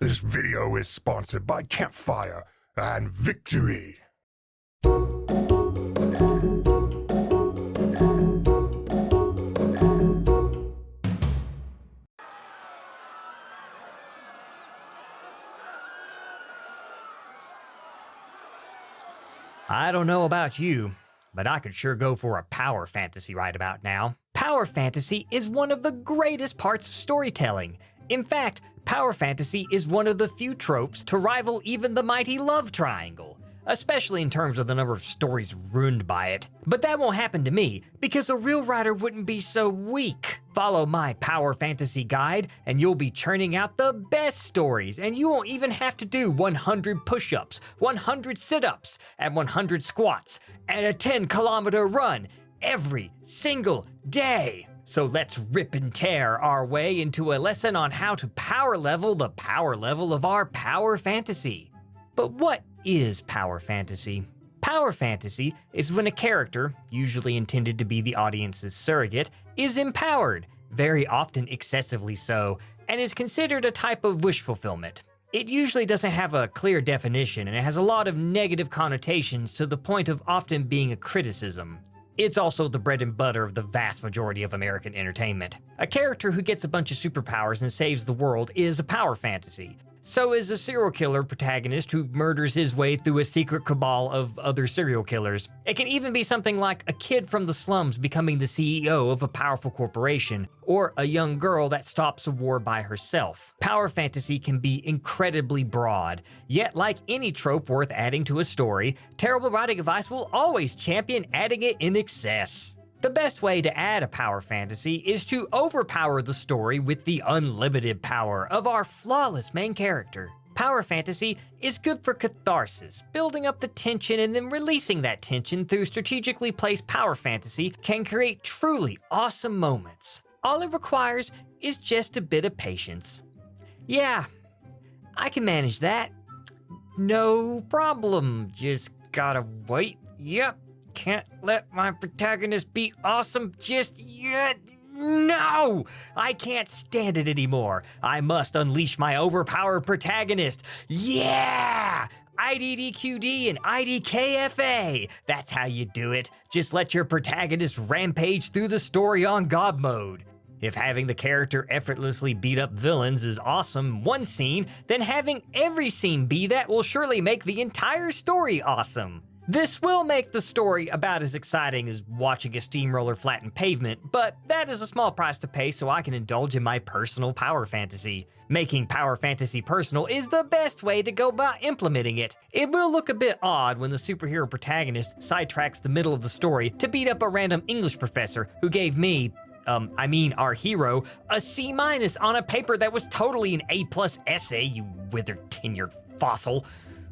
This video is sponsored by Campfire and Victory. I don't know about you, but I could sure go for a power fantasy right about now. Power fantasy is one of the greatest parts of storytelling. In fact, power fantasy is one of the few tropes to rival even the mighty love triangle, especially in terms of the number of stories ruined by it. But that won't happen to me, because a real writer wouldn't be so weak. Follow my power fantasy guide, and you'll be churning out the best stories, and you won't even have to do 100 push-ups, 100 sit-ups, and 100 squats, and a 10-kilometer run every single day. So let's rip and tear our way into a lesson on how to power level the power level of our power fantasy. But what is power fantasy? Power fantasy is when a character, usually intended to be the audience's surrogate, is empowered, very often excessively so, and is considered a type of wish fulfillment. It usually doesn't have a clear definition, and it has a lot of negative connotations to the point of often being a criticism. It's also the bread and butter of the vast majority of American entertainment. A character who gets a bunch of superpowers and saves the world is a power fantasy. So is a serial killer protagonist who murders his way through a secret cabal of other serial killers. It can even be something like a kid from the slums becoming the CEO of a powerful corporation, or a young girl that stops a war by herself. Power fantasy can be incredibly broad, yet like any trope worth adding to a story, Terrible Writing Advice will always champion adding it in excess. The best way to add a power fantasy is to overpower the story with the unlimited power of our flawless main character. Power fantasy is good for catharsis, building up the tension and then releasing that tension through strategically placed power fantasy can create truly awesome moments. All it requires is just a bit of patience. Yeah, I can manage that. No problem, just gotta wait. Yep. Can't let my protagonist be awesome just yet. No! I can't stand it anymore. I must unleash my overpowered protagonist. Yeah! IDDQD and IDKFA. That's how you do it. Just let your protagonist rampage through the story on God mode. If having the character effortlessly beat up villains is awesome one scene, then having every scene be that will surely make the entire story awesome. This will make the story about as exciting as watching a steamroller flatten pavement, but that is a small price to pay so I can indulge in my personal power fantasy. Making power fantasy personal is the best way to go about implementing it. It will look a bit odd when the superhero protagonist sidetracks the middle of the story to beat up a random English professor who gave me, our hero, a C- on a paper that was totally an A+ essay, you withered tenured fossil.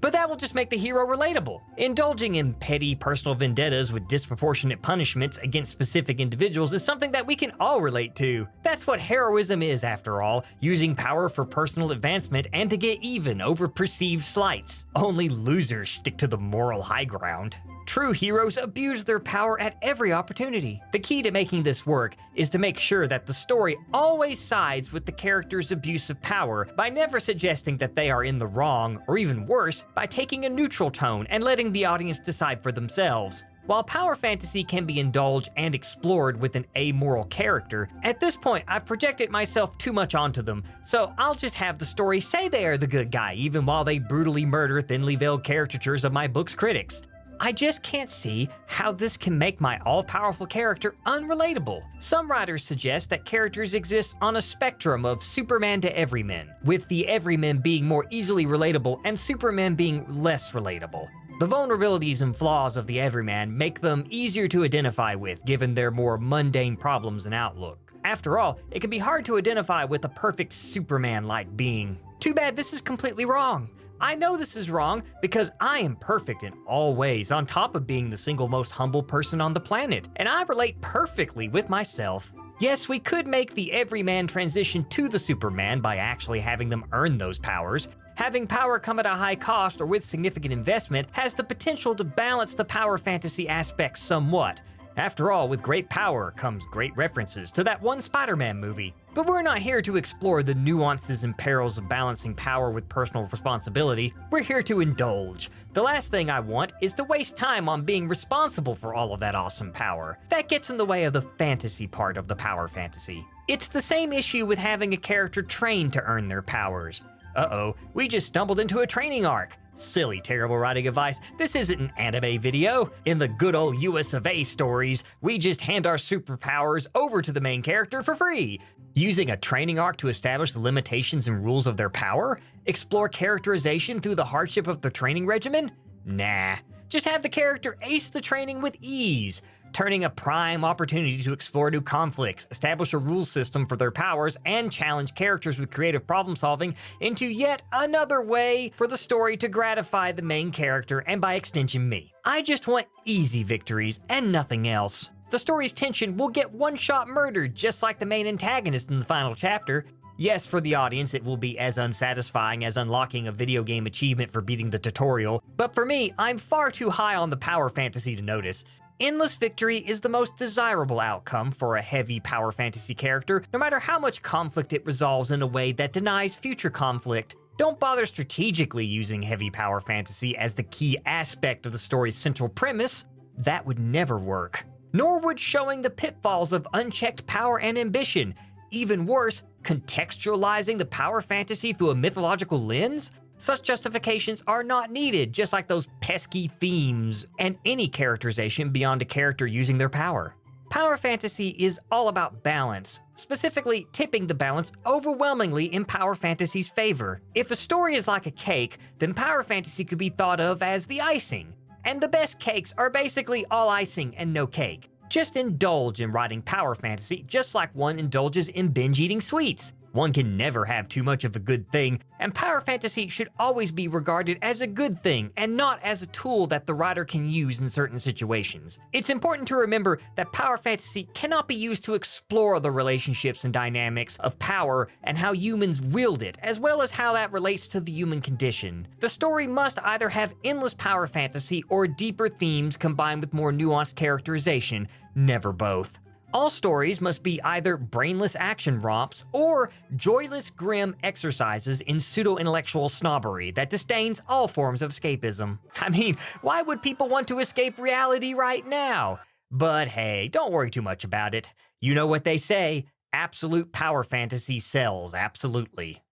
But that will just make the hero relatable. Indulging in petty personal vendettas with disproportionate punishments against specific individuals is something that we can all relate to. That's what heroism is, after all, using power for personal advancement and to get even over perceived slights. Only losers stick to the moral high ground. True heroes abuse their power at every opportunity. The key to making this work is to make sure that the story always sides with the character's abuse of power by never suggesting that they are in the wrong, or even worse, by taking a neutral tone and letting the audience decide for themselves. While power fantasy can be indulged and explored with an amoral character, at this point I've projected myself too much onto them, so I'll just have the story say they are the good guy even while they brutally murder thinly veiled caricatures of my book's critics. I just can't see how this can make my all-powerful character unrelatable. Some writers suggest that characters exist on a spectrum of Superman to Everyman, with the Everyman being more easily relatable and Superman being less relatable. The vulnerabilities and flaws of the Everyman make them easier to identify with given their more mundane problems and outlook. After all, it can be hard to identify with a perfect Superman-like being. Too bad this is completely wrong. I know this is wrong because I am perfect in all ways on top of being the single most humble person on the planet, and I relate perfectly with myself. Yes, we could make the everyman transition to the Superman by actually having them earn those powers. Having power come at a high cost or with significant investment has the potential to balance the power fantasy aspects somewhat. After all, with great power comes great references to that one Spider-Man movie. But we're not here to explore the nuances and perils of balancing power with personal responsibility. We're here to indulge. The last thing I want is to waste time on being responsible for all of that awesome power. That gets in the way of the fantasy part of the power fantasy. It's the same issue with having a character trained to earn their powers. Uh-oh, we just stumbled into a training arc. Silly, terrible writing advice. This isn't an anime video. In the good old US of A stories, we just hand our superpowers over to the main character for free. Using a training arc to establish the limitations and rules of their power? Explore characterization through the hardship of the training regimen? Nah. Just have the character ace the training with ease, turning a prime opportunity to explore new conflicts, establish a rules system for their powers, and challenge characters with creative problem solving into yet another way for the story to gratify the main character and by extension me. I just want easy victories and nothing else. The story's tension will get one-shot murdered just like the main antagonist in the final chapter. Yes, for the audience, it will be as unsatisfying as unlocking a video game achievement for beating the tutorial, but for me, I'm far too high on the power fantasy to notice. Endless victory is the most desirable outcome for a heavy power fantasy character, no matter how much conflict it resolves in a way that denies future conflict. Don't bother strategically using heavy power fantasy as the key aspect of the story's central premise. That would never work. Nor would showing the pitfalls of unchecked power and ambition. Even worse, contextualizing the power fantasy through a mythological lens? Such justifications are not needed, just like those pesky themes and any characterization beyond a character using their power. Power fantasy is all about balance, specifically tipping the balance overwhelmingly in power fantasy's favor. If a story is like a cake, then power fantasy could be thought of as the icing. And the best cakes are basically all icing and no cake. Just indulge in writing power fantasy just like one indulges in binge eating sweets. One can never have too much of a good thing, and power fantasy should always be regarded as a good thing and not as a tool that the writer can use in certain situations. It's important to remember that power fantasy cannot be used to explore the relationships and dynamics of power and how humans wield it, as well as how that relates to the human condition. The story must either have endless power fantasy or deeper themes combined with more nuanced characterization, never both. All stories must be either brainless action romps or joyless, grim exercises in pseudo-intellectual snobbery that disdains all forms of escapism. I mean, why would people want to escape reality right now? But hey, don't worry too much about it. You know what they say, absolute power fantasy sells absolutely.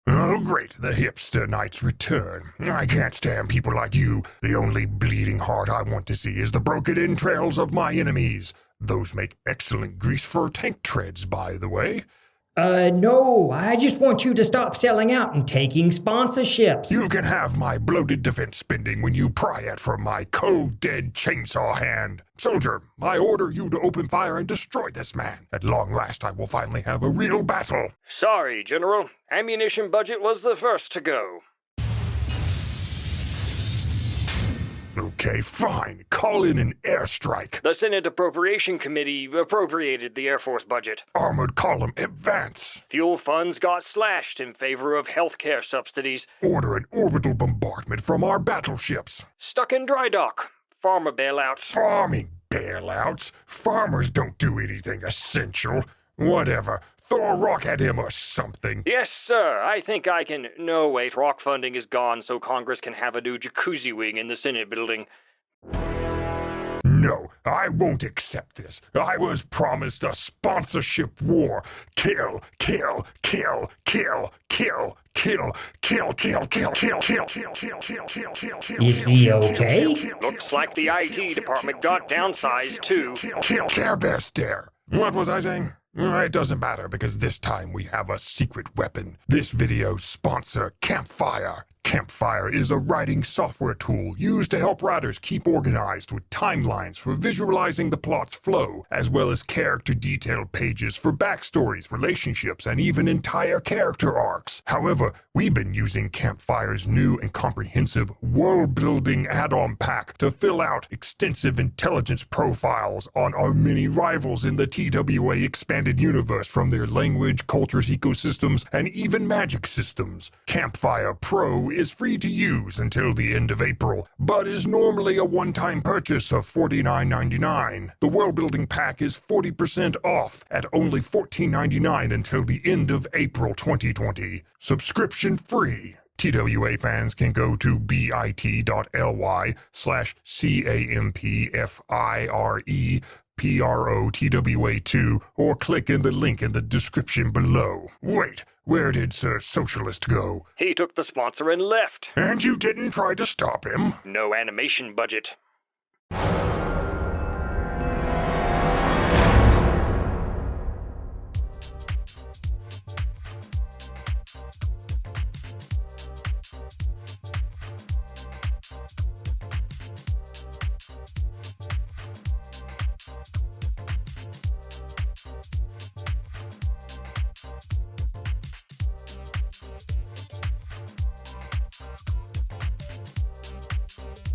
Oh, great, the hipster knights return. I can't stand people like you. The only bleeding heart I want to see is the broken entrails of my enemies. Those make excellent grease for tank treads, by the way. No, I just want you to stop selling out and taking sponsorships. You can have my bloated defense spending when you pry it from my cold, dead chainsaw hand. Soldier, I order you to open fire and destroy this man. At long last, I will finally have a real battle. Sorry, General. Ammunition budget was the first to go. Okay, fine. Call in an airstrike. The Senate Appropriation Committee appropriated the Air Force budget. Armored column, advance. Fuel funds got slashed in favor of healthcare subsidies. Order an orbital bombardment from our battleships. Stuck in dry dock. Farmer bailouts. Farming bailouts? Farmers don't do anything essential. Whatever. Throw a rock at him or something. Yes, sir. I think I can... No, wait. Rock funding is gone, so Congress can have a new jacuzzi wing in the Senate building. No, I won't accept this. I was promised a sponsorship war. Kill, kill, kill, kill, kill, kill, kill, kill, kill, kill, kill, kill, kill, kill, kill, kill, kill. Is he okay? Looks like the IT department got downsized, too. Kill, Care Bear stare. What was I saying? It doesn't matter because this time we have a secret weapon. This video's sponsor, Campfire. Campfire is a writing software tool used to help writers keep organized with timelines for visualizing the plot's flow, as well as character-detailed pages for backstories, relationships, and even entire character arcs. However, we've been using Campfire's new and comprehensive world-building add-on pack to fill out extensive intelligence profiles on our many rivals in the TWA expanded universe, from their language, cultures, ecosystems, and even magic systems. Campfire Pro is free to use until the end of April, but is normally a one-time purchase of $49.99. The world-building pack is 40% off at only $14.99 until the end of April 2020. Subscription free. TWA fans can go to bit.ly/CAMPFIREPROTWA2 or click in the link in the description below. Wait, where did Sir Socialist go? He took the sponsor and left. And you didn't try to stop him? No animation budget.